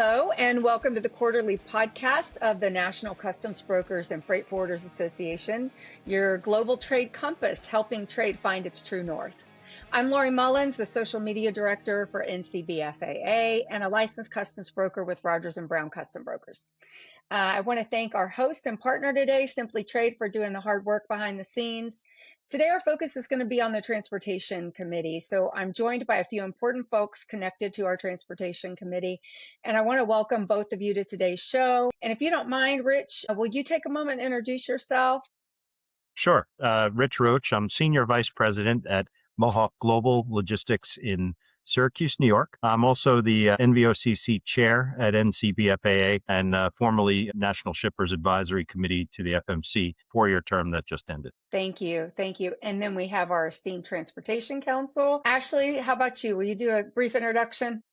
Hello, and welcome to the quarterly podcast of the National Customs Brokers and Freight Forwarders Association, your global trade compass, helping trade find its true north. I'm Lori Mullins, the social media director for NCBFAA and a licensed customs broker with Rogers & Brown Custom Brokers. I want to thank our host and partner today, Simply Trade, for doing the hard work behind the scenes. Today, our focus is going to be on the Transportation Committee. So I'm joined by a few important folks connected to our Transportation Committee, and I want to welcome both of you to today's show. And if you don't mind, Rich, will you take a moment and introduce yourself? Sure. Rich Roach. I'm Senior Vice President at Mohawk Global Logistics in Syracuse, New York. I'm also the NVOCC Chair at NCBFAA and formerly National Shippers Advisory Committee to the FMC, four-year term that just ended. Thank you. Thank you. And then we have our esteemed Transportation Council. Ashley, how about you? Will you do a brief introduction?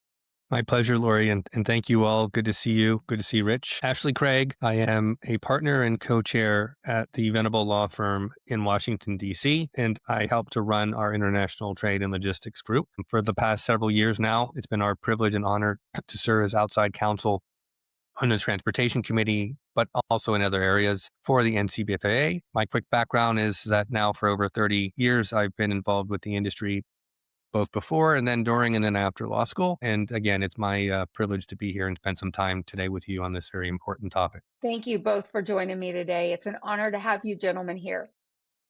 My pleasure, Lori, and thank you all. Good to see you. Good to see Rich. Ashley Craig. I am a partner and co-chair at the Venable Law Firm in Washington, D.C., and I help to run our international trade and logistics group. For the past several years now, it's been our privilege and honor to serve as outside counsel on the Transportation Committee, but also in other areas for the NCBFAA. My quick background is that now for over 30 years, I've been involved with the industry both before and then during and then after law school. And again, it's my privilege to be here and spend some time today with you on this very important topic. Thank you both for joining me today. It's an honor to have you gentlemen here.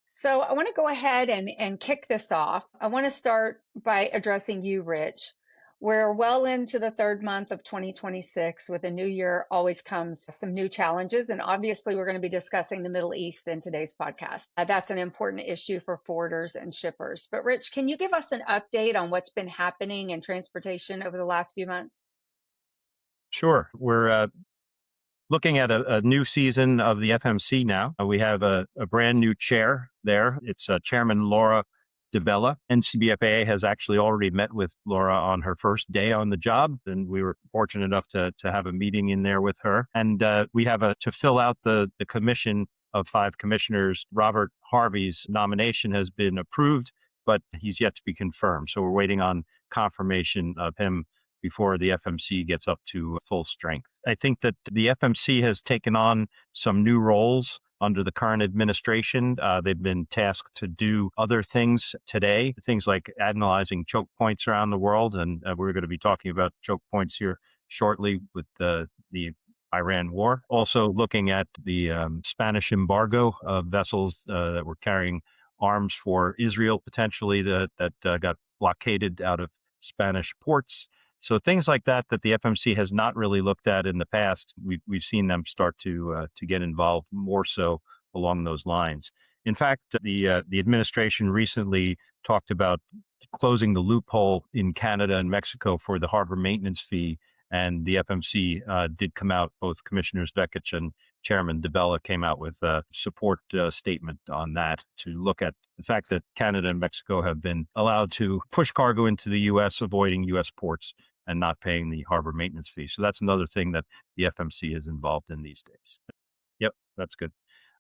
So I want to go ahead and kick this off. I want to start by addressing you, Rich. We're well into the third month of 2026. With a new year always comes some new challenges. And obviously, we're going to be discussing the Middle East in today's podcast. That's an important issue for forwarders and shippers. But Rich, can you give us an update on what's been happening in transportation over the last few months? Sure. We're looking at a new season of the FMC now. We have a brand new chair there. It's Chairman Laura DeBella. NCBFAA has actually already met with Laura on her first day on the job, and we were fortunate enough to have a meeting in there with her. And we have to fill out the commission of 5 commissioners. Robert Harvey's nomination has been approved, but he's yet to be confirmed. So we're waiting on confirmation of him before the FMC gets up to full strength. I think that the FMC has taken on some new roles under the current administration. They've been tasked to do other things today, things like analyzing choke points around the world. And we're going to be talking about choke points here shortly with the Iran war. Also looking at the Spanish embargo of vessels that were carrying arms for Israel, potentially that got blockaded out of Spanish ports. So things like that the FMC has not really looked at in the past, we've seen them start to get involved more so along those lines. In fact, the administration recently talked about closing the loophole in Canada and Mexico for the harbor maintenance fee, and the FMC did come out. Both Commissioners Vekich and Chairman DeBella came out with a support statement on that to look at the fact that Canada and Mexico have been allowed to push cargo into the U.S., avoiding U.S. ports and not paying the harbor maintenance fee. So that's another thing that the FMC is involved in these days. Yep, that's good.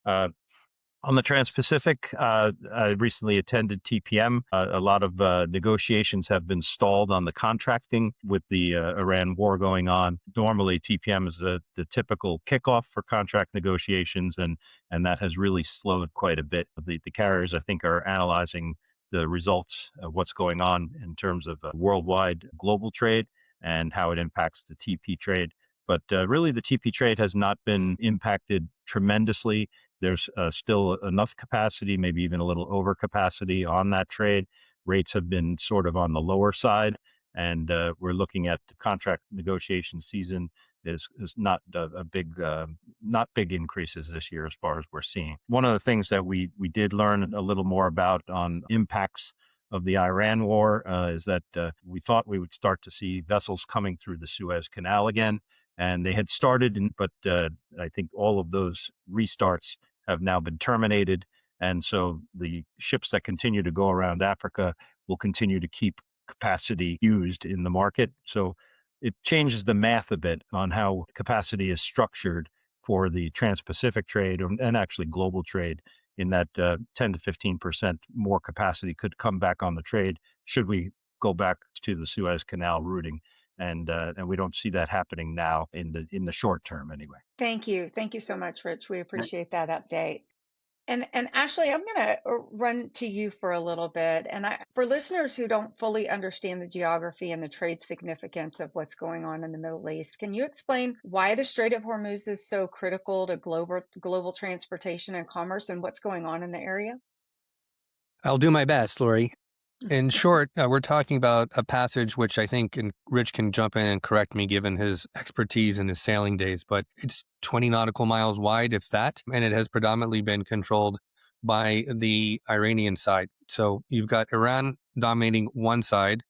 On the Trans-Pacific, I recently attended TPM. A lot of negotiations have been stalled on the contracting with the Iran war going on. Normally, TPM is the typical kickoff for contract negotiations, and that has really slowed quite a bit. The carriers, I think, are analyzing the results of what's going on in terms of worldwide global trade and how it impacts the TP trade. But really, the TP trade has not been impacted tremendously. There's still enough capacity, maybe even a little over capacity on that trade. Rates have been sort of on the lower side, and we're looking at the contract negotiation season is not not big increases this year as far as we're seeing. One of the things that we did learn a little more about on impacts of the Iran war is that we thought we would start to see vessels coming through the Suez Canal again. And they had started, but I think all of those restarts have now been terminated. And so the ships that continue to go around Africa will continue to keep capacity used in the market. So it changes the math a bit on how capacity is structured for the Trans-Pacific trade and actually global trade, in that 10 to 15% more capacity could come back on the trade should we go back to the Suez Canal routing And we don't see that happening now in the short term anyway. Thank you. Thank you so much, Rich. We appreciate that update. And Ashley, I'm going to run to you for a little bit. And for listeners who don't fully understand the geography and the trade significance of what's going on in the Middle East, can you explain why the Strait of Hormuz is so critical to global transportation and commerce and what's going on in the area? I'll do my best, Lori. In short, we're talking about a passage which I think, and Rich can jump in and correct me given his expertise in his sailing days, but it's 20 nautical miles wide, if that, and it has predominantly been controlled by the Iranian side. So you've got Iran dominating one side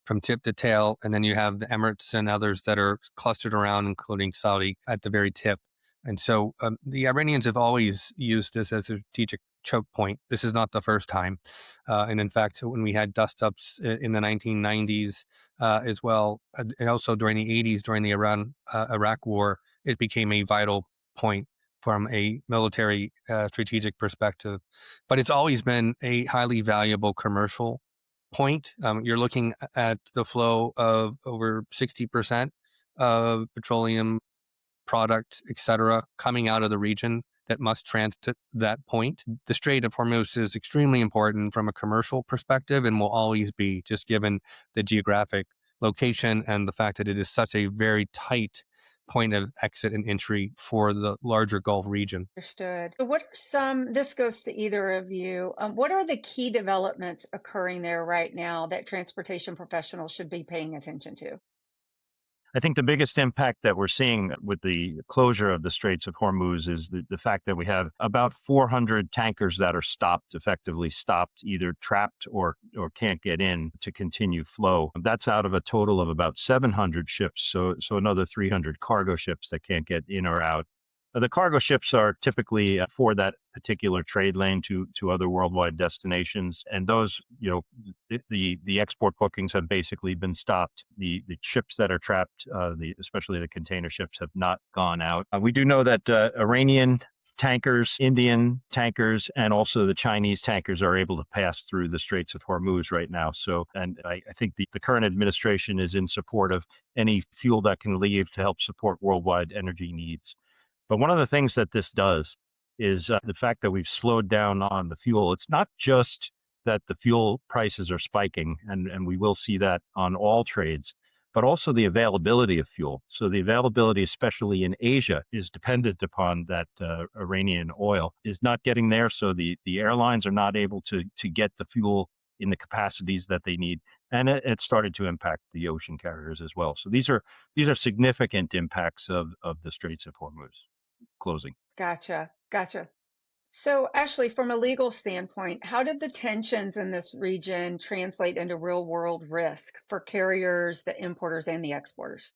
from tip to tail, and then you have the Emirates and others that are clustered around, including Saudi at the very tip. And so the Iranians have always used this as a strategic choke point. This is not the first time. And in fact, when we had dust-ups in the 1990s as well, and also during the 80s, during the Iran-Iraq war, it became a vital point from a military strategic perspective. But it's always been a highly valuable commercial point. You're looking at the flow of over 60% of petroleum product, et cetera, coming out of the region that must transit that point. The Strait of Hormuz is extremely important from a commercial perspective and will always be, just given the geographic location and the fact that it is such a very tight point of exit and entry for the larger Gulf region. Understood. So this goes to either of you, what are the key developments occurring there right now that transportation professionals should be paying attention to? I think the biggest impact that we're seeing with the closure of the Straits of Hormuz is the fact that we have about 400 tankers that are effectively stopped, either trapped or can't get in to continue flow. That's out of a total of about 700 ships, so another 300 cargo ships that can't get in or out. The cargo ships are typically for that particular trade lane to other worldwide destinations, and those, the export bookings have basically been stopped. The ships that are trapped, especially the container ships, have not gone out. We do know that Iranian tankers, Indian tankers, and also the Chinese tankers are able to pass through the Straits of Hormuz right now. So, and I think the current administration is in support of any fuel that can leave to help support worldwide energy needs. But one of the things that this does is the fact that we've slowed down on the fuel. It's not just that the fuel prices are spiking, and we will see that on all trades, but also the availability of fuel. So the availability, especially in Asia, is dependent upon that Iranian oil is not getting there. So the airlines are not able to get the fuel in the capacities that they need. And it started to impact the ocean carriers as well. So these are significant impacts of the Straits of Hormuz closing. Gotcha. So, Ashley, from a legal standpoint, how did the tensions in this region translate into real world risk for carriers, the importers, and the exporters?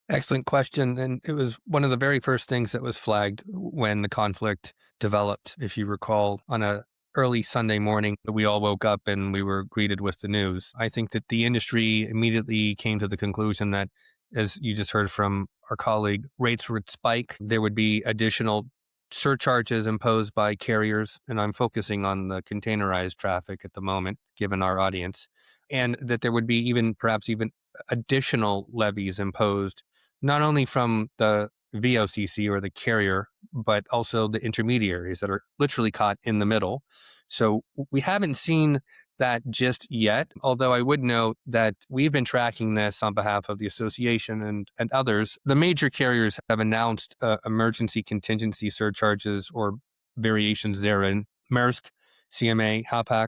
Excellent question. And it was one of the very first things that was flagged when the conflict developed. If you recall, on a early Sunday morning, we all woke up and we were greeted with the news. I think that the industry immediately came to the conclusion that, as you just heard from our colleague, rates would spike. There would be additional surcharges imposed by carriers, and I'm focusing on the containerized traffic at the moment, given our audience, and that there would be perhaps even additional levies imposed, not only from the VOCC or the carrier, but also the intermediaries that are literally caught in the middle. So we haven't seen that just yet, although I would note that we've been tracking this on behalf of the association and others. The major carriers have announced emergency contingency surcharges or variations therein. Maersk, CMA, Hapag,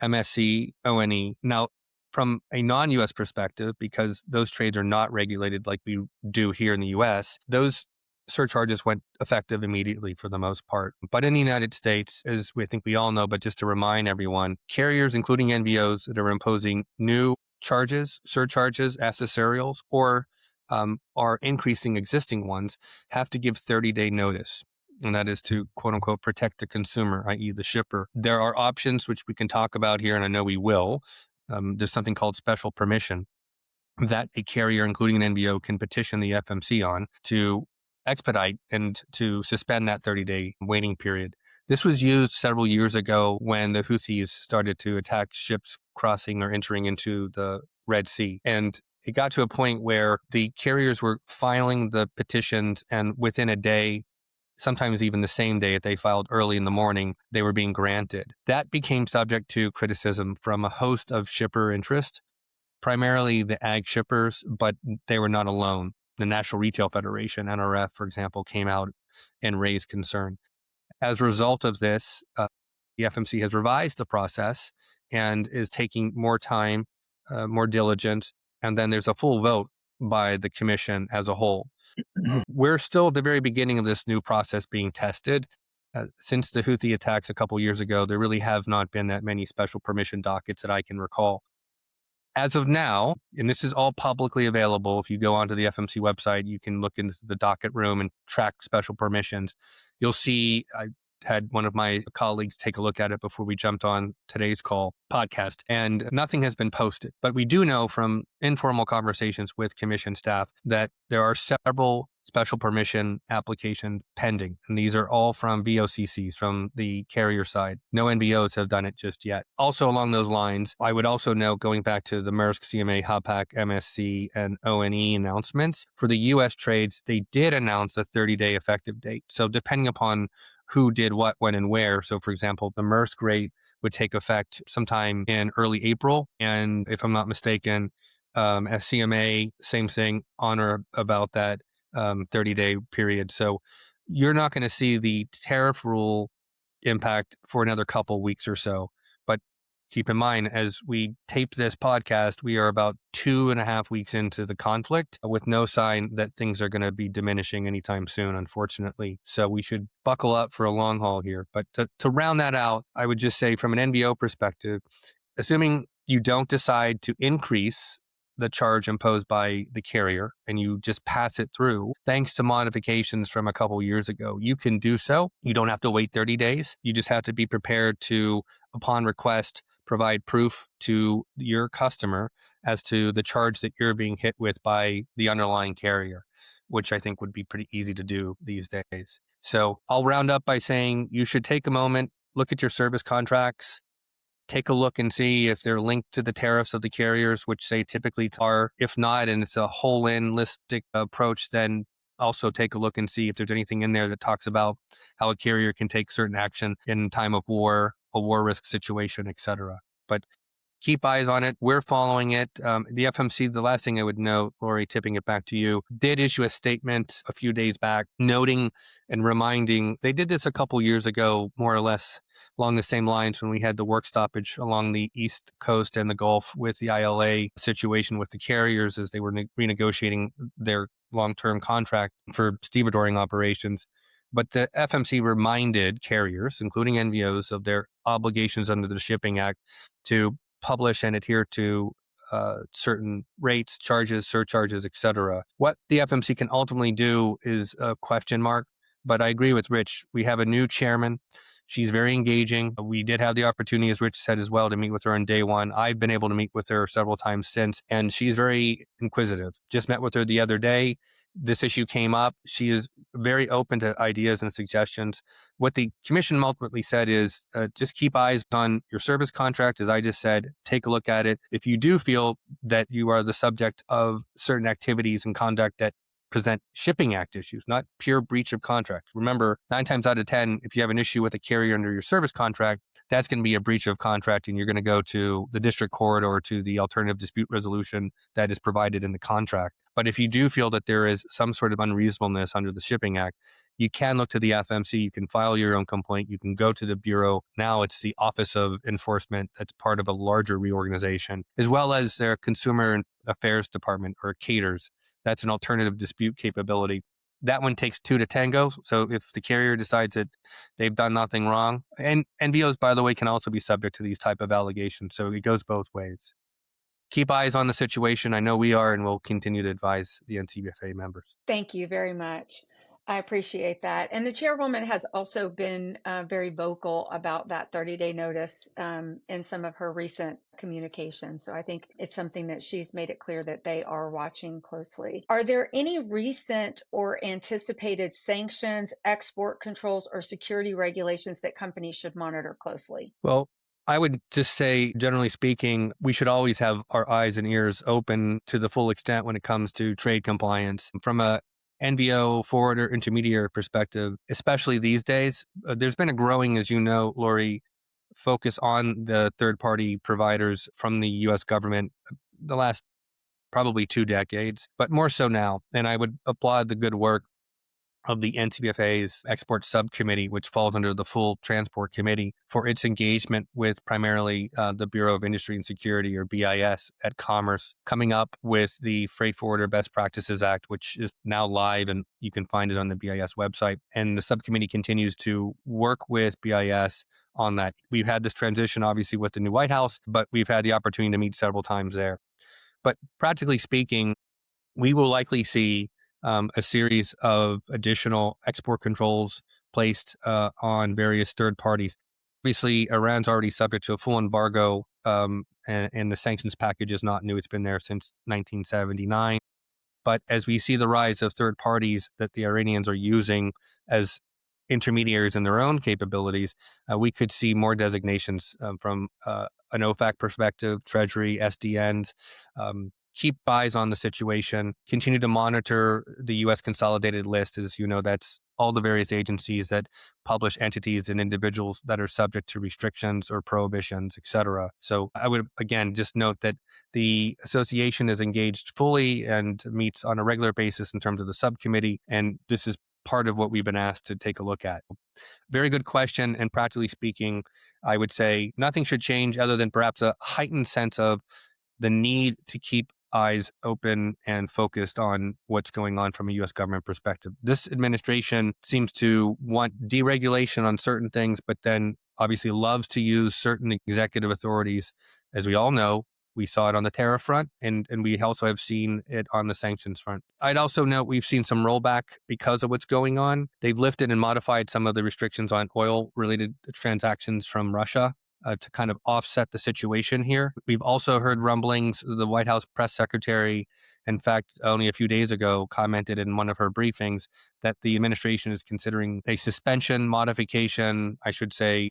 MSC, ONE. Now, from a non-U.S. perspective, because those trades are not regulated like we do here in the U.S., those surcharges went effective immediately for the most part. But in the United States, as we think we all know, but just to remind everyone, carriers, including NVOs, that are imposing new charges, surcharges, accessorials, or are increasing existing ones, have to give 30-day notice. And that is to, quote unquote, protect the consumer, i.e. the shipper. There are options which we can talk about here, and I know we will. There's something called special permission that a carrier, including an NVO, can petition the FMC on to expedite and to suspend that 30-day waiting period. This was used several years ago when the Houthis started to attack ships crossing or entering into the Red Sea. And it got to a point where the carriers were filing the petitions, and within a day, sometimes even the same day, if they filed early in the morning, they were being granted. That became subject to criticism from a host of shipper interest, primarily the ag shippers, but they were not alone. The National Retail Federation, NRF, for example, came out and raised concern. As a result of this, the FMC has revised the process and is taking more time, more diligence, and then there's a full vote by the commission as a whole. We're still at the very beginning of this new process being tested. Since the Houthi attacks a couple years ago, there really have not been that many special permission dockets that I can recall. As of now, and this is all publicly available, if you go onto the FMC website, you can look into the docket room and track special permissions. You'll see, I had one of my colleagues take a look at it before we jumped on today's podcast, and nothing has been posted. But we do know from informal conversations with commission staff that there are several special permission applications pending, and these are all from VOCCs, from the carrier side. No NVOs have done it just yet. Also along those lines, I would also note, going back to the Maersk, CMA, Hapag, MSC, and ONE announcements, for the U.S. trades, they did announce a 30-day effective date. So depending upon who did what, when, and where. So for example, the Maersk rate would take effect sometime in early April. And if I'm not mistaken, as CMA, same thing, on or about that 30-day period. So you're not going to see the tariff rule impact for another couple weeks or so. But keep in mind, as we tape this podcast, we are about 2.5 weeks into the conflict with no sign that things are going to be diminishing anytime soon, unfortunately. So we should buckle up for a long haul here. But to round that out, I would just say from an NVO perspective, assuming you don't decide to increase the charge imposed by the carrier and you just pass it through, thanks to modifications from a couple years ago, you can do so. You don't have to wait 30 days. You just have to be prepared to, upon request, provide proof to your customer as to the charge that you're being hit with by the underlying carrier, which I think would be pretty easy to do these days. So I'll round up by saying you should take a moment, look at your service contracts, take a look and see if they're linked to the tariffs of the carriers, which they typically are. If not, and it's a holistic approach, then also take a look and see if there's anything in there that talks about how a carrier can take certain action in time of war, a war risk situation, etc. But keep eyes on it. We're following it. The FMC, the last thing I would note, Lori, tipping it back to you, did issue a statement a few days back noting and reminding, they did this a couple years ago, more or less along the same lines when we had the work stoppage along the East Coast and the Gulf with the ILA situation with the carriers as they were renegotiating their long-term contract for stevedoring operations. But the FMC reminded carriers, including NVOs, of their obligations under the Shipping Act to publish and adhere to certain rates, charges, surcharges, etc. What the FMC can ultimately do is a question mark, but I agree with Rich. We have a new chairman. She's very engaging. We did have the opportunity, as Rich said as well, to meet with her on day one. I've been able to meet with her several times since, and she's very inquisitive. Just met with her the other day. This issue came up. She is very open to ideas and suggestions. What the commission ultimately said is just keep eyes on your service contract. As I just said, take a look at it. If you do feel that you are the subject of certain activities and conduct that present Shipping Act issues, not pure breach of contract. Remember, 9 times out of 10, if you have an issue with a carrier under your service contract, that's going to be a breach of contract, and you're going to go to the district court or to the alternative dispute resolution that is provided in the contract. But if you do feel that there is some sort of unreasonableness under the Shipping Act, you can look to the FMC. You can file your own complaint. You can go to the Bureau. Now it's the Office of Enforcement that's part of a larger reorganization, as well as their Consumer Affairs Department, or CATERS. That's an alternative dispute capability. That one takes 2 to tango. So if the carrier decides that they've done nothing wrong, and NVOs, by the way, can also be subject to these type of allegations. So it goes both ways. Keep eyes on the situation. I know we are, and we'll continue to advise the NCBFAA members. Thank you very much. I appreciate that. And the chairwoman has also been very vocal about that 30-day notice in some of her recent communications. So I think it's something that she's made it clear that they are watching closely. Are there any recent or anticipated sanctions, export controls, or security regulations that companies should monitor closely? Well, I would just say, generally speaking, we should always have our eyes and ears open to the full extent when it comes to trade compliance. From a NVO forwarder intermediary perspective, especially these days, there's been a growing, as you know, Lori, focus on the third-party providers from the U.S. government the last probably 2 decades, but more so now. And I would applaud the good work of the NCBFAA's Export Subcommittee, which falls under the full Transport Committee, for its engagement with primarily the Bureau of Industry and Security, or BIS, at Commerce, coming up with the Freight Forwarder Best Practices Act, which is now live, and you can find it on the BIS website. And the subcommittee continues to work with BIS on that. We've had this transition, obviously, with the new White House, but we've had the opportunity to meet several times there. But practically speaking, we will likely see a series of additional export controls placed on various third parties. Obviously, Iran's already subject to a full embargo, and the sanctions package is not new. It's been there since 1979. But as we see the rise of third parties that the Iranians are using as intermediaries in their own capabilities, we could see more designations from an OFAC perspective, Treasury, SDNs. Keep eyes on the situation, continue to monitor the U.S. consolidated list. As you know, that's all the various agencies that publish entities and individuals that are subject to restrictions or prohibitions, et cetera. So I would, again, just note that the association is engaged fully and meets on a regular basis in terms of the subcommittee, and this is part of what we've been asked to take a look at. Very good question, and practically speaking, I would say nothing should change other than perhaps a heightened sense of the need to keep eyes open and focused on what's going on from a U.S. government perspective. This administration seems to want deregulation on certain things, but then obviously loves to use certain executive authorities. As we all know, we saw it on the tariff front, and we also have seen it on the sanctions front. I'd also note we've seen some rollback because of what's going on. They've lifted and modified some of the restrictions on oil-related transactions from Russia to kind of offset the situation here. We've also heard rumblings. The White House press secretary, in fact, only a few days ago, commented in one of her briefings that the administration is considering a suspension, modification, I should say.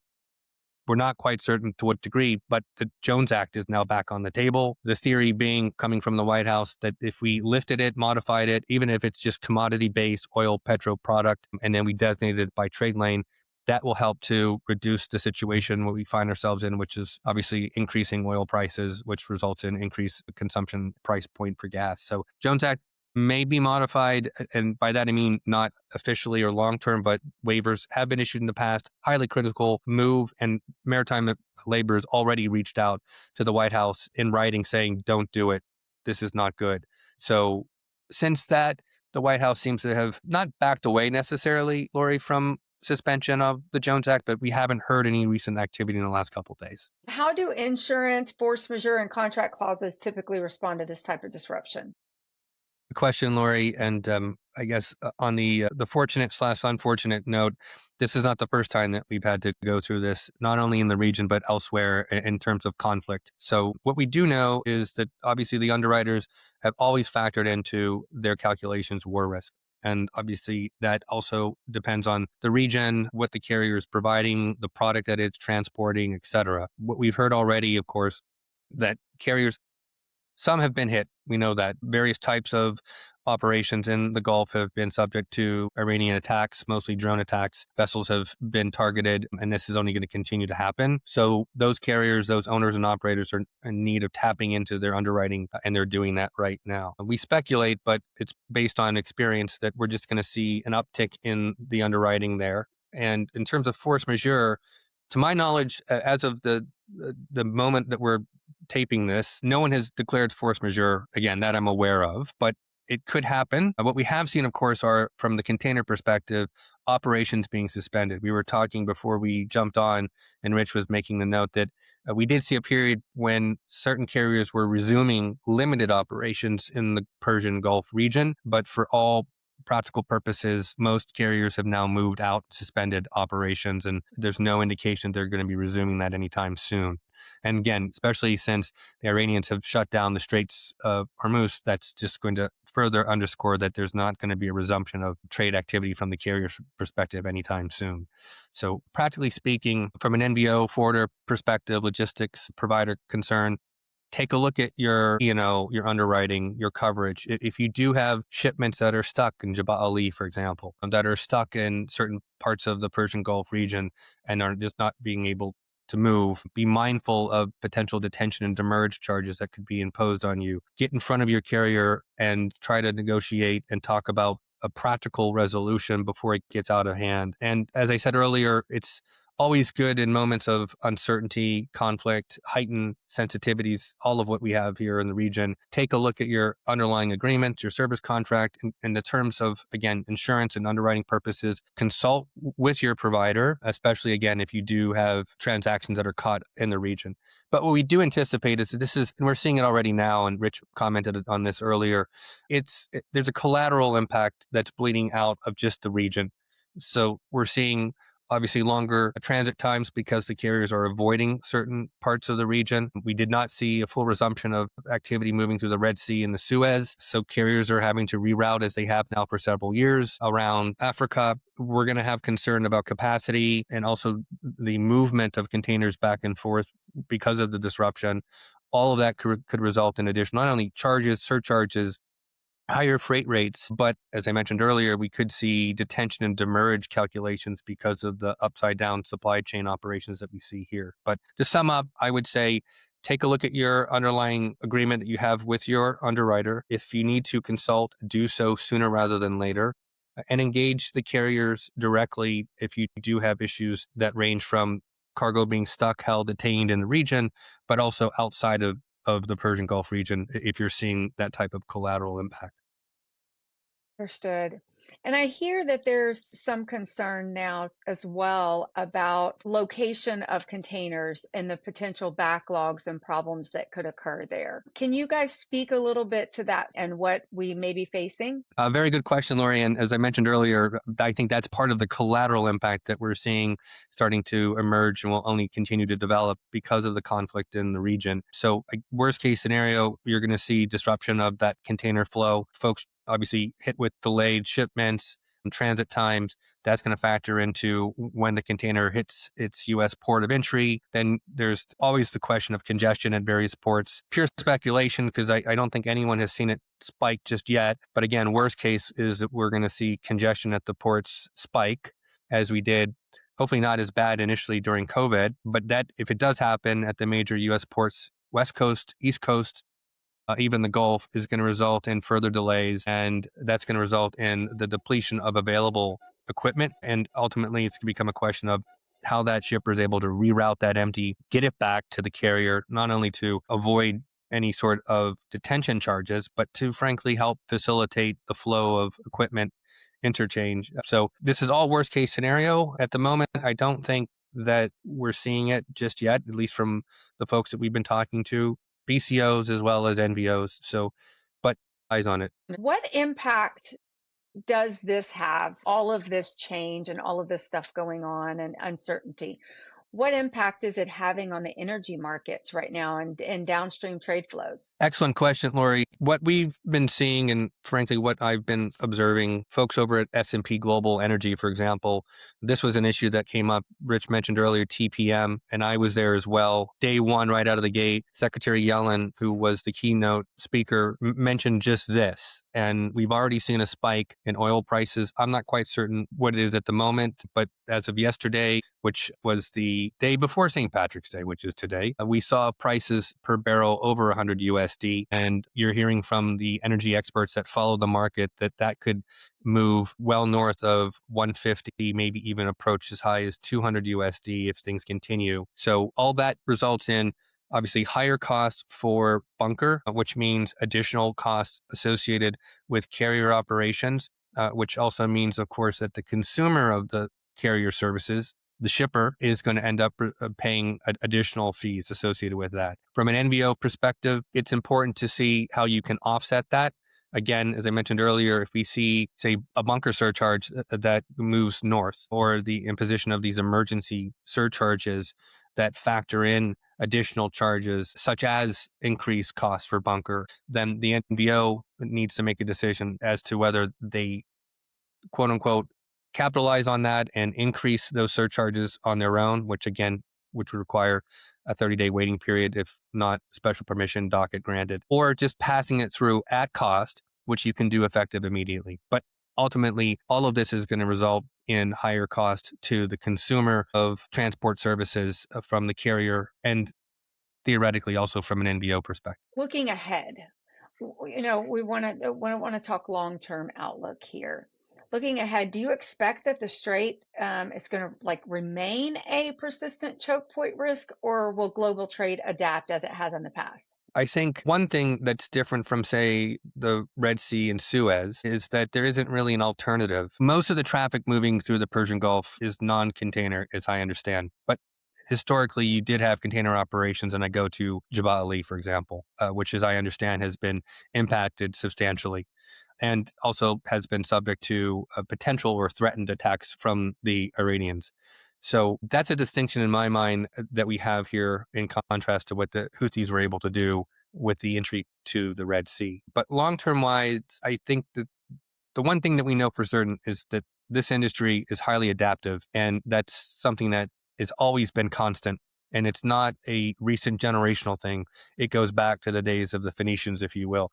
We're not quite certain to what degree, but the Jones Act is now back on the table. The theory being, coming from the White House, that if we lifted it, modified it, even if it's just commodity-based oil, petro product, and then we designated it by trade lane, that will help to reduce the situation what we find ourselves in, which is obviously increasing oil prices, which results in increased consumption price point for gas. So Jones Act may be modified, and by that I mean not officially or long-term, but waivers have been issued in the past. Highly critical move, and maritime labor has already reached out to the White House in writing saying, don't do it. This is not good. So since that, the White House seems to have not backed away necessarily, Lori, from suspension of the Jones Act, but we haven't heard any recent activity in the last couple of days. How do insurance, force majeure, and contract clauses typically respond to this type of disruption? Good question, Lori. And I guess on the fortunate/unfortunate note, this is not the first time that we've had to go through this, not only in the region, but elsewhere in terms of conflict. So what we do know is that obviously the underwriters have always factored into their calculations war risk. And obviously that also depends on the region, what the carrier is providing, the product that it's transporting, et cetera. What we've heard already, of course, that carriers, some have been hit. We know that various types of operations in the Gulf have been subject to Iranian attacks, mostly drone attacks. Vessels have been targeted, and this is only going to continue to happen. So those carriers, those owners and operators are in need of tapping into their underwriting, and they're doing that right now. We speculate, but it's based on experience, that we're just going to see an uptick in the underwriting there. And in terms of force majeure, to my knowledge, as of the moment that we're taping this, no one has declared force majeure, again, that I'm aware of, but it could happen. What we have seen, of course, are, from the container perspective, operations being suspended. We were talking before we jumped on, and Rich was making the note that we did see a period when certain carriers were resuming limited operations in the Persian Gulf region, but for all practical purposes, most carriers have now moved out, suspended operations, and there's no indication they're going to be resuming that anytime soon. And again, especially since the Iranians have shut down the Straits of Hormuz, that's just going to further underscore that there's not going to be a resumption of trade activity from the carrier perspective anytime soon. So practically speaking, from an NVO forwarder perspective, logistics provider concern, take a look at your, your underwriting, your coverage. If you do have shipments that are stuck in Jebel Ali, for example, that are stuck in certain parts of the Persian Gulf region and are just not being able to move, be mindful of potential detention and demurrage charges that could be imposed on you. Get in front of your carrier and try to negotiate and talk about a practical resolution before it gets out of hand. And as I said earlier, it's always good in moments of uncertainty, conflict, heightened sensitivities, all of what we have here in the region. Take a look at your underlying agreement, your service contract, in the terms of, again, insurance and underwriting purposes. Consult with your provider, especially, again, if you do have transactions that are caught in the region. But what we do anticipate is that and we're seeing it already now, and Rich commented on this earlier, there's a collateral impact that's bleeding out of just the region. So we're seeing obviously longer transit times because the carriers are avoiding certain parts of the region. We did not see a full resumption of activity moving through the Red Sea and the Suez. So carriers are having to reroute, as they have now for several years, around Africa. We're going to have concern about capacity and also the movement of containers back and forth because of the disruption. All of that could result in additional, not only charges, surcharges, higher freight rates, but as I mentioned earlier, we could see detention and demurrage calculations because of the upside down supply chain operations that we see here. But to sum up, I would say take a look at your underlying agreement that you have with your underwriter. If you need to consult, do so sooner rather than later, and engage the carriers directly if you do have issues that range from cargo being stuck, held, detained in the region, but also outside of the Persian Gulf region if you're seeing that type of collateral impact. Understood. And I hear that there's some concern now as well about location of containers and the potential backlogs and problems that could occur there. Can you guys speak a little bit to that and what we may be facing? A very good question, Lori. And as I mentioned earlier, I think that's part of the collateral impact that we're seeing starting to emerge and will only continue to develop because of the conflict in the region. So, worst case scenario, you're going to see disruption of that container flow. Folks obviously hit with delayed shipments and transit times. That's going to factor into when the container hits its U.S. port of entry. Then there's always the question of congestion at various ports. Pure speculation, because I don't think anyone has seen it spike just yet. But again, worst case is that we're going to see congestion at the ports spike as we did. Hopefully not as bad initially during COVID, but that if it does happen at the major U.S. ports, West Coast, East Coast, even the Gulf, is going to result in further delays, and that's going to result in the depletion of available equipment. And ultimately, it's going to become a question of how that shipper is able to reroute that empty, get it back to the carrier, not only to avoid any sort of detention charges, but to frankly help facilitate the flow of equipment interchange. So this is all worst case scenario. At the moment, I don't think that we're seeing it just yet, at least from the folks that we've been talking to, BCOs as well as NVOs. So, but eyes on it. What impact does this have, all of this change and all of this stuff going on and uncertainty? What impact is it having on the energy markets right now and downstream trade flows? Excellent question, Lori. What we've been seeing, and frankly, what I've been observing, folks over at S&P Global Energy, for example, this was an issue that came up. Rich mentioned earlier, TPM, and I was there as well. Day one, right out of the gate, Secretary Yellen, who was the keynote speaker, mentioned just this. And we've already seen a spike in oil prices. I'm not quite certain what it is at the moment, but as of yesterday, which was the day before St. Patrick's Day, which is today, we saw prices per barrel over 100 USD. And you're hearing from the energy experts that follow the market that could move well north of 150, maybe even approach as high as 200 USD if things continue. So all that results in obviously higher cost for bunker, which means additional costs associated with carrier operations, which also means, of course, that the consumer of the carrier services, the shipper, is going to end up paying additional fees associated with that. From an NVO perspective, it's important to see how you can offset that. Again, as I mentioned earlier, if we see, say, a bunker surcharge that moves north, or the imposition of these emergency surcharges that factor in additional charges, such as increased costs for bunker, then the NVO needs to make a decision as to whether they, quote unquote, capitalize on that and increase those surcharges on their own, which would require a 30-day waiting period, if not special permission docket granted, or just passing it through at cost, which you can do effective immediately. But ultimately, all of this is going to result in higher cost to the consumer of transport services from the carrier, and theoretically also from an NVO perspective. Looking ahead, we want to talk long-term outlook here. Looking ahead, do you expect that the Strait is going to remain a persistent choke point risk, or will global trade adapt as it has in the past? I think one thing that's different from, say, the Red Sea and Suez is that there isn't really an alternative. Most of the traffic moving through the Persian Gulf is non-container, as I understand. But historically, you did have container operations, and I go to Jebel Ali, for example, which, as I understand, has been impacted substantially and also has been subject to potential or threatened attacks from the Iranians. So that's a distinction in my mind that we have here, in contrast to what the Houthis were able to do with the entry to the Red Sea. But long-term wise, I think that the one thing that we know for certain is that this industry is highly adaptive, and that's something that has always been constant. And it's not a recent generational thing. It goes back to the days of the Phoenicians, if you will.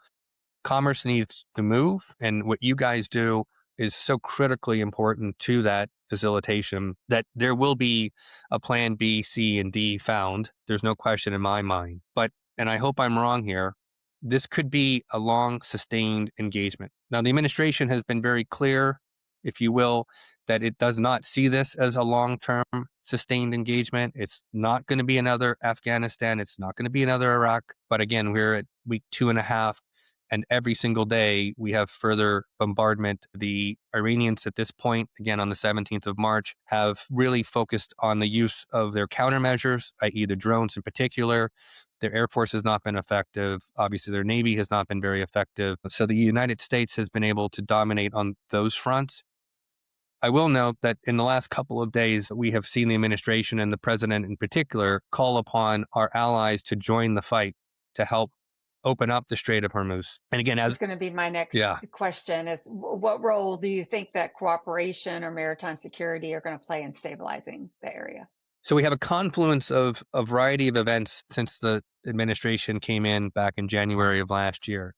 Commerce needs to move, and what you guys do is so critically important to that facilitation that there will be a plan B, C, and D found. There's no question in my mind. But, and I hope I'm wrong here, this could be a long, sustained engagement. Now, the administration has been very clear, if you will, that it does not see this as a long-term, sustained engagement. It's not going to be another Afghanistan. It's not going to be another Iraq. But again, we're at week 2.5. And every single day, we have further bombardment. The Iranians at this point, again on the 17th of March, have really focused on the use of their countermeasures, i.e. the drones in particular. Their Air Force has not been effective. Obviously, their Navy has not been very effective. So the United States has been able to dominate on those fronts. I will note that in the last couple of days, we have seen the administration and the president in particular call upon our allies to join the fight to help open up the Strait of Hormuz. And again, That's going to be my next question is, what role do you think that cooperation or maritime security are going to play in stabilizing the area? So we have a confluence of a variety of events since the administration came in back in January of last year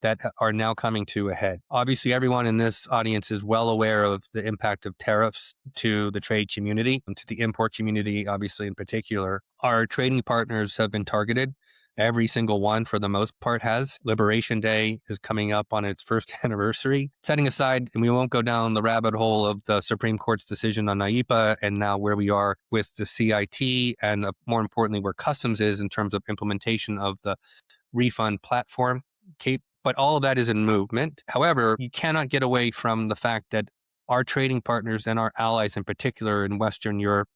that are now coming to a head. Obviously, everyone in this audience is well aware of the impact of tariffs to the trade community and to the import community, obviously in particular. Our trading partners have been targeted. Every single one, for the most part, has. Liberation Day is coming up on its first anniversary. Setting aside, and we won't go down the rabbit hole of the Supreme Court's decision on NAIPA and now where we are with the CIT and more importantly, where customs is in terms of implementation of the refund platform. But all of that is in movement. However, you cannot get away from the fact that our trading partners and our allies in particular in Western Europe,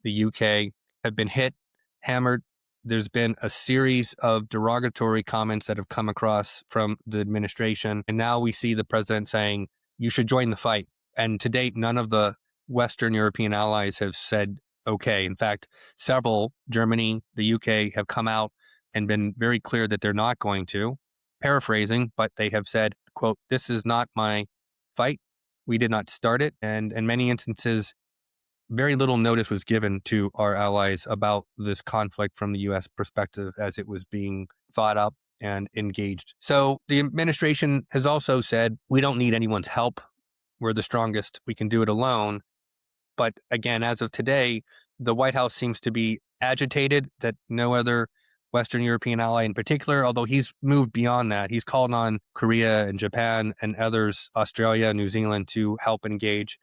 the UK, have been hit, hammered. There's been a series of derogatory comments that have come across from the administration. And now we see the president saying, you should join the fight. And to date, none of the Western European allies have said, okay. In fact, several, Germany, the UK, have come out and been very clear that they're not going to. Paraphrasing, but they have said, quote, this is not my fight. We did not start it. And in many instances, very little notice was given to our allies about this conflict from the U.S. perspective as it was being thought up and engaged. So the administration has also said, we don't need anyone's help. We're the strongest. We can do it alone. But again, as of today, the White House seems to be agitated that no other Western European ally in particular, although he's moved beyond that. He's called on Korea and Japan and others, Australia, New Zealand, to help engage.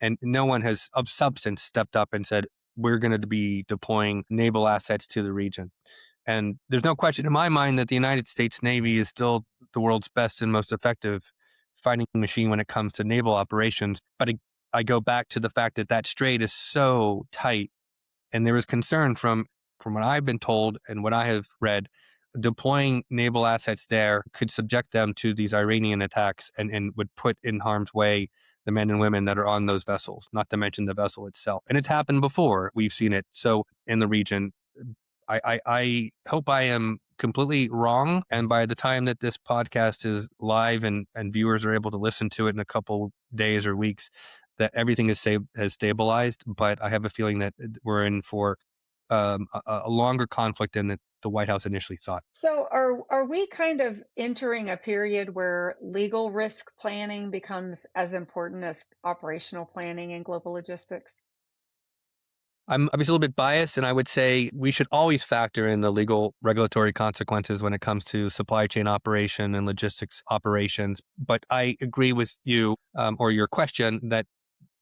And no one has of substance stepped up and said, we're going to be deploying naval assets to the region. And there's no question in my mind that the United States Navy is still the world's best and most effective fighting machine when it comes to naval operations. But I go back to the fact that that strait is so tight. And there is concern from what I've been told and what I have read, deploying naval assets there could subject them to these Iranian attacks and would put in harm's way the men and women that are on those vessels, not to mention the vessel itself. And it's happened before. We've seen it. So in the region, I hope I am completely wrong. And by the time that this podcast is live and viewers are able to listen to it in a couple days or weeks, that everything has stabilized. But I have a feeling that we're in for a longer conflict than the White House initially thought. So are we kind of entering a period where legal risk planning becomes as important as operational planning in global logistics? I'm obviously a little bit biased, and I would say we should always factor in the legal regulatory consequences when it comes to supply chain operation and logistics operations. But I agree with you or your question that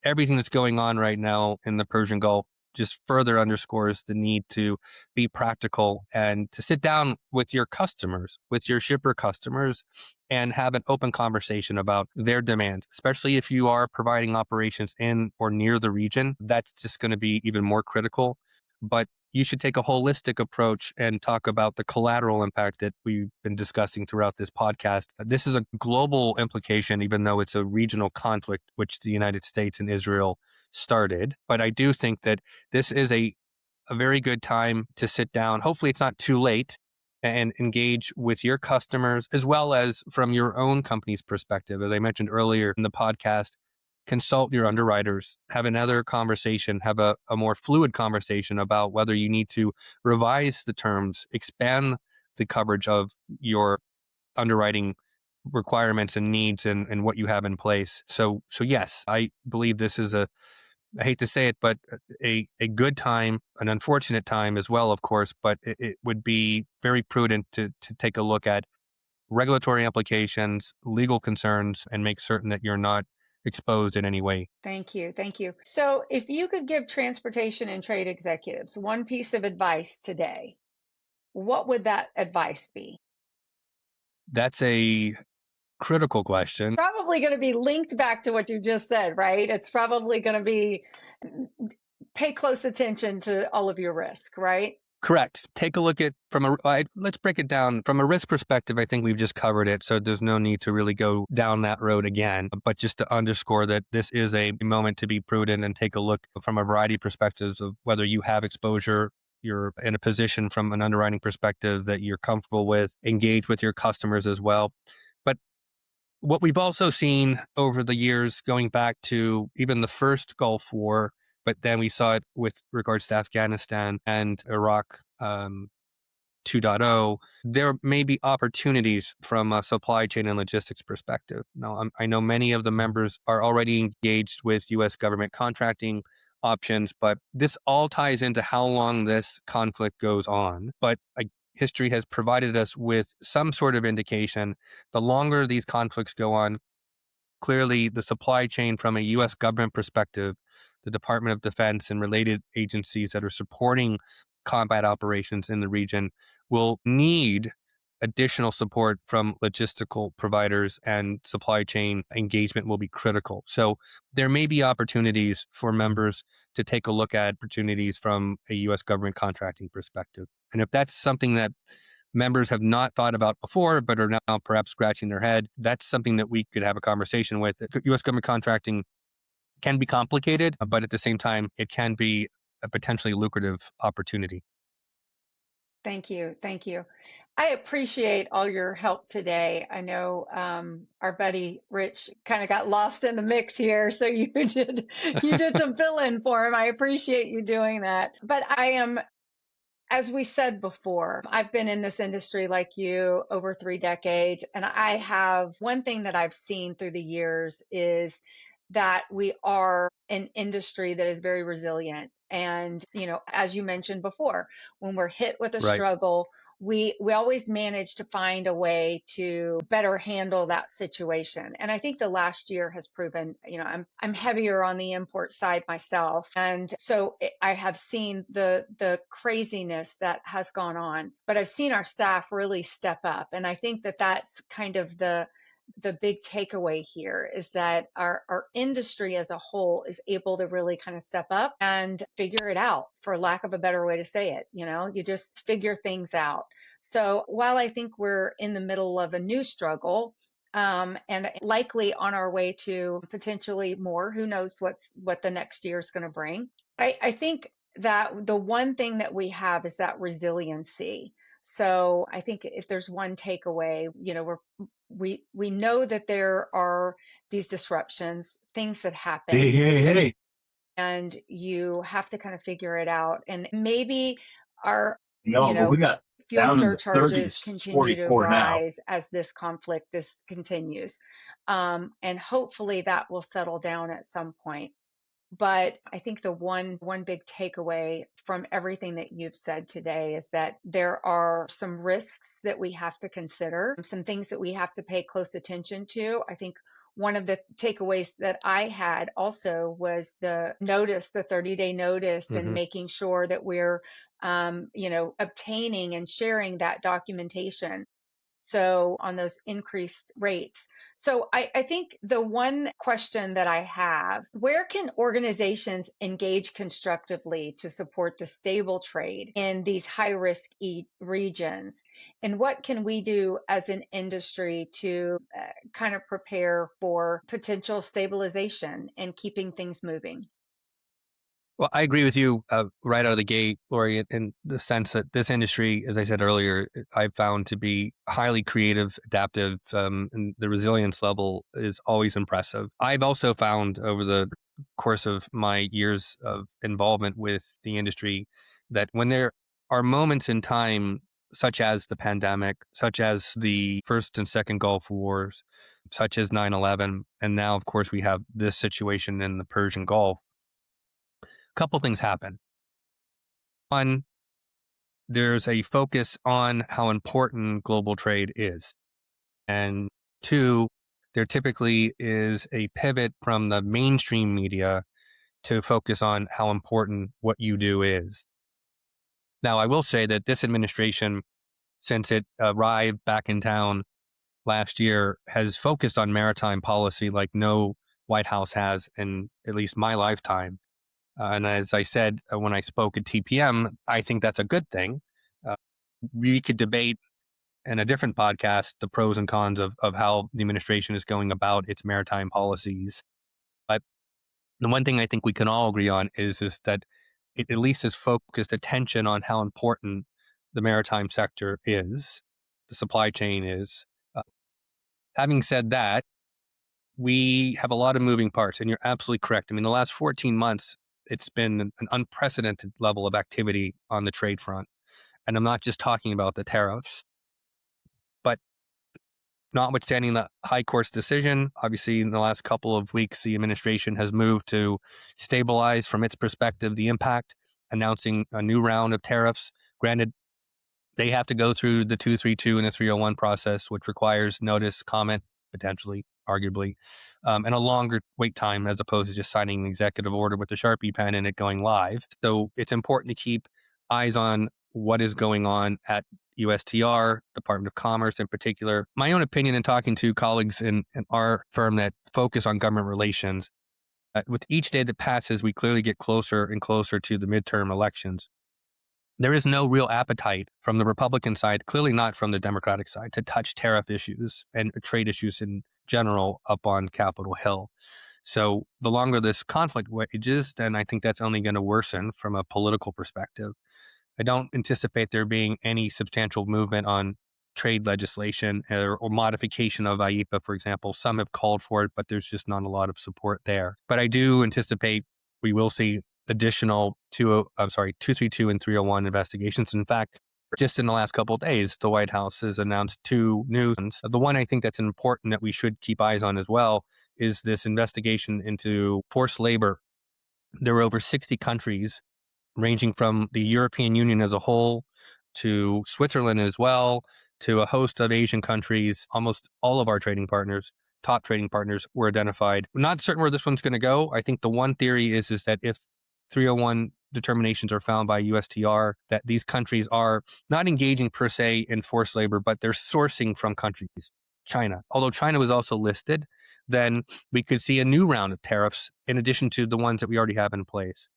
everything that's going on right now in the Persian Gulf just further underscores the need to be practical and to sit down with your customers, with your shipper customers, and have an open conversation about their demands, especially if you are providing operations in or near the region. That's just going to be even more critical. But you should take a holistic approach and talk about the collateral impact that we've been discussing throughout this podcast. This is a global implication, even though it's a regional conflict, which the United States and Israel started. But I do think that this is a very good time to sit down. Hopefully it's not too late, and engage with your customers as well as from your own company's perspective. As I mentioned earlier in the podcast, consult your underwriters, have another conversation, have a more fluid conversation about whether you need to revise the terms, expand the coverage of your underwriting requirements and needs and what you have in place. So yes, I believe this is I hate to say it, but a good time, an unfortunate time as well, of course, but it would be very prudent to take a look at regulatory implications, legal concerns, and make certain that you're not exposed in any way. Thank you. Thank you. So if you could give transportation and trade executives one piece of advice today, what would that advice be? That's a critical question. Probably going to be linked back to what you just said, right? It's probably going to be pay close attention to all of your risk, right? Correct. Take a look at let's break it down from a risk perspective. I think we've just covered it, so there's no need to really go down that road again. But just to underscore that this is a moment to be prudent and take a look from a variety of perspectives of whether you have exposure, you're in a position from an underwriting perspective that you're comfortable with, engage with your customers as well. But what we've also seen over the years, going back to even the first Gulf War, but then we saw it with regards to Afghanistan and Iraq 2.0, there may be opportunities from a supply chain and logistics perspective. Now, I know many of the members are already engaged with U.S. government contracting options, but this all ties into how long this conflict goes on. But history has provided us with some sort of indication. The longer these conflicts go on, clearly the supply chain from a U.S. government perspective, the Department of Defense and related agencies that are supporting combat operations in the region will need additional support from logistical providers, and supply chain engagement will be critical. So there may be opportunities for members to take a look at opportunities from a U.S. government contracting perspective. And if that's something that members have not thought about before, but are now perhaps scratching their head, that's something that we could have a conversation with. U.S. government contracting can be complicated, but at the same time, it can be a potentially lucrative opportunity. Thank you. Thank you. I appreciate all your help today. I know our buddy Rich kind of got lost in the mix here, so you did some fill in for him. I appreciate you doing that. But I am, as we said before, I've been in this industry like you over 3 decades, and I have one thing that I've seen through the years is that we are an industry that is very resilient. And, as you mentioned before, when we're hit with a Right. struggle, we always manage to find a way to better handle that situation. And I think the last year has proven, I'm heavier on the import side myself. And so I have seen the craziness that has gone on, but I've seen our staff really step up. And I think that that's kind of the big takeaway here is that our industry as a whole is able to really kind of step up and figure it out, for lack of a better way to say it. You just figure things out. So while I think we're in the middle of a new struggle, and likely on our way to potentially more, who knows what the next year is going to bring. I think that the one thing that we have is that resiliency. So I think if there's one takeaway, we know that there are these disruptions, things that happen. Hey. And you have to kind of figure it out. And maybe our, No, but we got fuel down in the surcharges 30s, continue to 44 now. rise as this conflict continues. And hopefully that will settle down at some point. But I think the one big takeaway from everything that you've said today is that there are some risks that we have to consider, some things that we have to pay close attention to. I think one of the takeaways that I had also was the 30-day notice, and making sure that we're, obtaining and sharing that documentation. So on those increased rates. So I think the one question that I have, where can organizations engage constructively to support the stable trade in these high risk regions? And what can we do as an industry to kind of prepare for potential stabilization and keeping things moving? Well, I agree with you right out of the gate, Lori, in the sense that this industry, as I said earlier, I've found to be highly creative, adaptive, and the resilience level is always impressive. I've also found over the course of my years of involvement with the industry that when there are moments in time, such as the pandemic, such as the first and second Gulf Wars, such as 9/11, and now, of course, we have this situation in the Persian Gulf, couple things happen. One, there's a focus on how important global trade is. And two, there typically is a pivot from the mainstream media to focus on how important what you do is. Now, I will say that this administration, since it arrived back in town last year, has focused on maritime policy like no White House has in at least my lifetime. And as I said when I spoke at TPM, I think that's a good thing. We could debate in a different podcast the pros and cons of how the administration is going about its maritime policies. But the one thing I think we can all agree on is that it at least has focused attention on how important the maritime sector is, the supply chain is. Having said that, we have a lot of moving parts, and you're absolutely correct. I mean, the last 14 months, it's been an unprecedented level of activity on the trade front. And I'm not just talking about the tariffs, but notwithstanding the High Court's decision, obviously in the last couple of weeks, the administration has moved to stabilize from its perspective the impact, announcing a new round of tariffs. Granted, they have to go through the 232 and the 301 process, which requires notice, comment, potentially, arguably, and a longer wait time as opposed to just signing an executive order with the Sharpie pen and it going live. So it's important to keep eyes on what is going on at USTR, Department of Commerce in particular. My own opinion in talking to colleagues in our firm that focus on government relations, with each day that passes, we clearly get closer and closer to the midterm elections. There is no real appetite from the Republican side, clearly not from the Democratic side, to touch tariff issues and trade issues in general up on Capitol Hill. So the longer this conflict wages, then I think that's only going to worsen from a political perspective. I don't anticipate there being any substantial movement on trade legislation or modification of IEPA, for example. Some have called for it, but there's just not a lot of support there. But I do anticipate we will see additional 232 and 301 investigations. In fact, just in the last couple of days, the White House has announced two new ones. The one I think that's important that we should keep eyes on as well is this investigation into forced labor. There are over 60 countries, ranging from the European Union as a whole to Switzerland as well, to a host of Asian countries. Almost all of our top trading partners were identified. We're not certain where this one's going to go. I think the one theory is that if 301 determinations are found by USTR, that these countries are not engaging per se in forced labor, but they're sourcing from countries. China. Although China was also listed, then we could see a new round of tariffs in addition to the ones that we already have in place.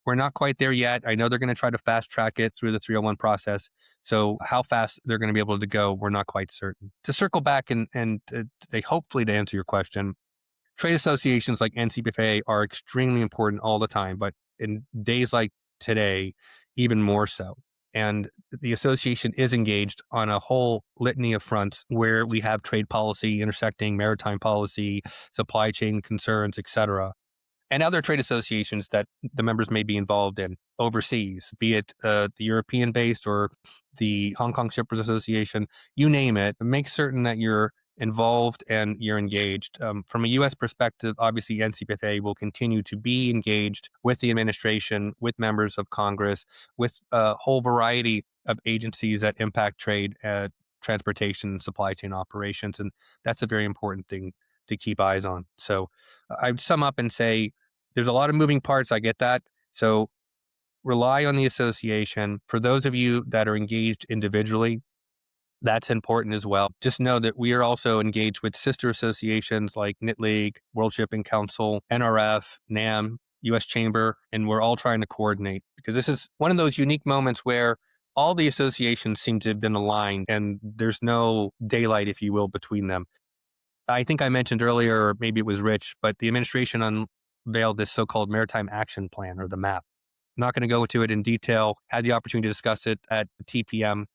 We're not quite there yet. I know they're going to try to fast track it through the 301 process. So how fast they're going to be able to go, we're not quite certain. To circle back and they hopefully to answer your question, trade associations like NCBFAA are extremely important all the time. But in days like today, even more so. And the association is engaged on a whole litany of fronts where we have trade policy intersecting maritime policy, supply chain concerns, et cetera, and other trade associations that the members may be involved in overseas, be it the European-based or the Hong Kong Shippers Association, you name it. Make certain that you're involved and you're engaged. From a U.S. perspective, obviously NCBFAA will continue to be engaged with the administration, with members of Congress, with a whole variety of agencies that impact trade, transportation, supply chain operations, and that's a very important thing to keep eyes on. So I'd sum up and say there's a lot of moving parts. I get that. So rely on the association. For those of you that are engaged individually, that's important as well. Just know that we are also engaged with sister associations like Knit League, World Shipping Council, NRF, NAM, U.S. Chamber, and we're all trying to coordinate because this is one of those unique moments where all the associations seem to have been aligned and there's no daylight, if you will, between them. I think I mentioned earlier, or maybe it was Rich, but the administration unveiled this so-called Maritime Action Plan, or the MAP. I'm not going to go into it in detail. Had the opportunity to discuss it at TPM.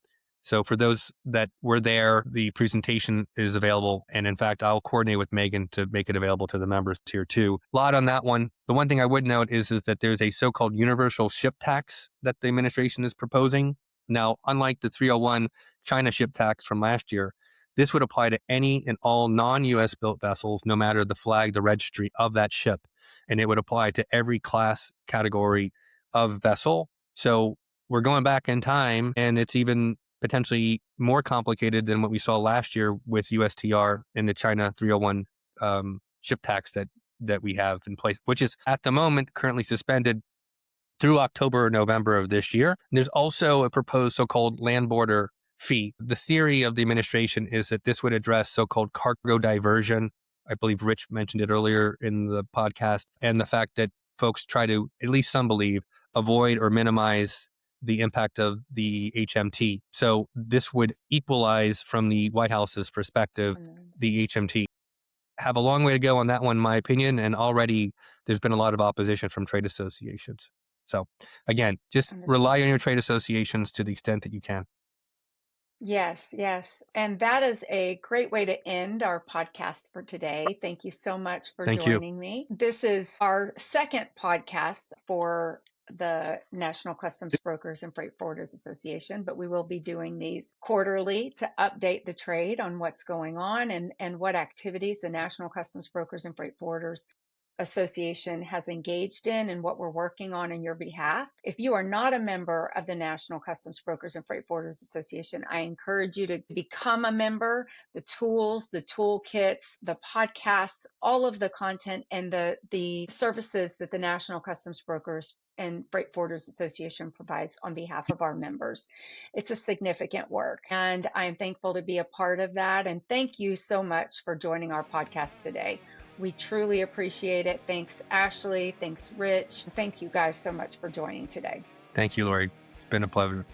So for those that were there, the presentation is available. And in fact, I'll coordinate with Megan to make it available to the members here too. A lot on that one. The one thing I would note is that there's a so-called universal ship tax that the administration is proposing. Now, unlike the 301 China ship tax from last year, this would apply to any and all non-U.S. built vessels, no matter the flag, the registry of that ship. And it would apply to every class category of vessel. So we're going back in time, and it's even potentially more complicated than what we saw last year with USTR and the China 301 ship tax that we have in place, which is at the moment currently suspended through October or November of this year. And there's also a proposed so-called land border fee. The theory of the administration is that this would address so-called cargo diversion. I believe Rich mentioned it earlier in the podcast, and the fact that folks try to, at least some believe, avoid or minimize the impact of the HMT. So this would equalize, from the White House's perspective, the HMT. Have a long way to go on that one, in my opinion, and already there's been a lot of opposition from trade associations. So again, just rely on your trade associations to the extent that you can. Yes, yes. And that is a great way to end our podcast for today. Thank you so much for joining me. This is our second podcast for the National Customs Brokers and Freight Forwarders Association, but we will be doing these quarterly to update the trade on what's going on and what activities the National Customs Brokers and Freight Forwarders Association has engaged in and what we're working on your behalf. If you are not a member of the National Customs Brokers and Freight Forwarders Association, I encourage you to become a member. The tools, the toolkits, the podcasts, all of the content and the services that the National Customs Brokers and Freight Forwarders Association provides on behalf of our members. It's a significant work, and I'm thankful to be a part of that. And thank you so much for joining our podcast today. We truly appreciate it. Thanks, Ashley. Thanks, Rich. Thank you guys so much for joining today. Thank you, Lori. It's been a pleasure.